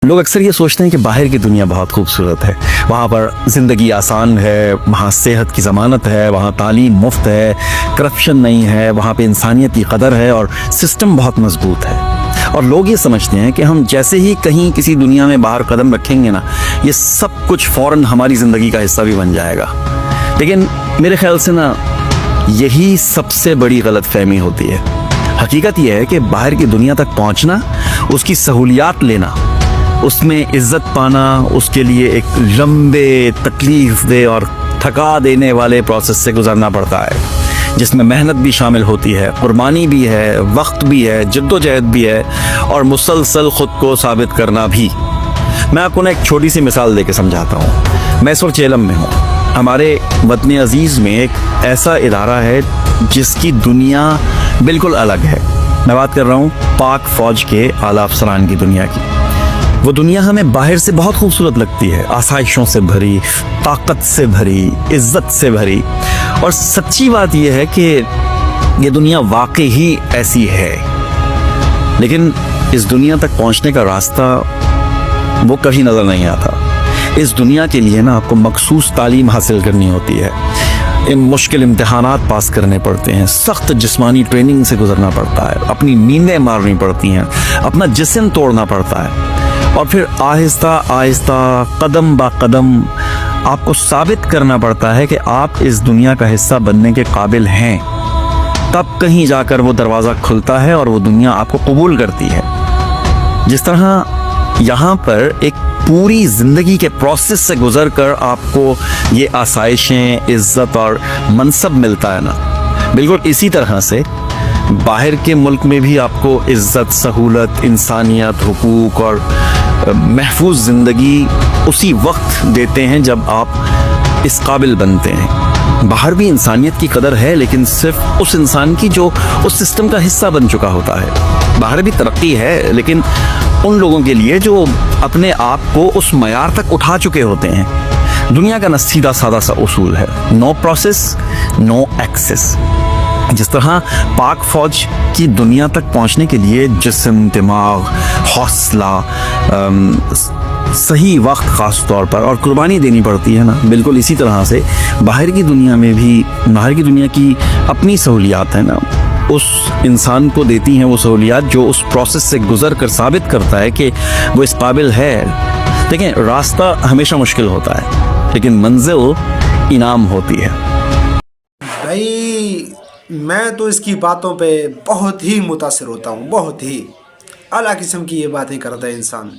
लोग अक्सर ये सोचते हैं कि बाहर की दुनिया बहुत खूबसूरत है, वहाँ पर ज़िंदगी आसान है, वहाँ सेहत की ज़मानत है, वहाँ तालीम मुफ्त है, करप्शन नहीं है, वहाँ पे इंसानियत की कदर है और सिस्टम बहुत मजबूत है। और लोग ये समझते हैं कि हम जैसे ही कहीं किसी दुनिया में बाहर कदम रखेंगे ना, ये सब कुछ फ़ौरन हमारी ज़िंदगी का हिस्सा भी बन जाएगा। लेकिन मेरे ख्याल से ना यही सबसे बड़ी गलतफहमी होती है। हकीकत यह है कि बाहर की दुनिया तक पहुँचना, उसकी सहूलियात लेना, उसमें इज्जत पाना, उसके लिए एक लंबे तकलीफ दे और थका देने वाले प्रोसेस से गुजरना पड़ता है, जिसमें मेहनत भी शामिल होती है, कुर्बानी भी है, वक्त भी है, जद्दोजहद भी है और मुसलसल ख़ुद को साबित करना भी। मैं आपको ना एक छोटी सी मिसाल देके समझाता हूँ। मैं इस वक्त चेलम में हूँ। हमारे वतन अजीज़ में एक ऐसा इदारा है जिसकी दुनिया बिल्कुल अलग है। मैं बात कर रहा हूँ पाक फ़ौज के आला अफसरान की दुनिया की। वो दुनिया हमें बाहर से बहुत खूबसूरत लगती है, आसाइशों से भरी, ताकत से भरी, इज्जत से भरी। और सच्ची बात यह है कि ये दुनिया वाकई ही ऐसी है। लेकिन इस दुनिया तक पहुंचने का रास्ता वो कभी नज़र नहीं आता। इस दुनिया के लिए ना आपको मखसूस तालीम हासिल करनी होती है, मुश्किल इम्तिहानात पास करने पड़ते हैं, सख्त जिस्मानी ट्रेनिंग से गुजरना पड़ता है, अपनी नींदें मारनी पड़ती हैं, अपना जिस्म तोड़ना पड़ता है और फिर आहिस्ता आहिस्ता कदम बा कदम आपको साबित करना पड़ता है कि आप इस दुनिया का हिस्सा बनने के काबिल हैं। तब कहीं जाकर वो दरवाज़ा खुलता है और वो दुनिया आपको कबूल करती है। जिस तरह यहाँ पर एक पूरी ज़िंदगी के प्रोसेस से गुजर कर आपको ये आसाइशें, इज़्ज़त और मनसब मिलता है ना, बिल्कुल इसी तरह से बाहर के मुल्क में भी आपको इज़्ज़त, सहूलत, इंसानियत, हुकूक और महफूज ज़िंदगी उसी वक्त देते हैं जब आप इस काबिल बनते हैं। बाहर भी इंसानियत की कदर है, लेकिन सिर्फ उस इंसान की जो उस सिस्टम का हिस्सा बन चुका होता है। बाहर भी तरक्की है, लेकिन उन लोगों के लिए जो अपने आप को उस मयार तक उठा चुके होते हैं। दुनिया का ना सीधा सादा सा उसूल है, नो प्रोसेस नो एक्सेस। जिस तरह पाक फ़ौज की दुनिया तक पहुंचने के लिए जिस्म, दिमाग, हौसला, सही वक्त ख़ास तौर पर और कुर्बानी देनी पड़ती है ना, बिल्कुल इसी तरह से बाहर की दुनिया में भी, बाहर की दुनिया की अपनी सहूलियात है ना, उस इंसान को देती हैं वो सहूलियात जो उस प्रोसेस से गुजर कर साबित करता है कि वो इस काबिल है। देखें, रास्ता हमेशा मुश्किल होता है, लेकिन मंजिल इनाम होती है। भाई मैं तो इसकी बातों पे बहुत ही मुतासिर होता हूँ, बहुत ही आला किस्म की ये बातें करता है इंसान।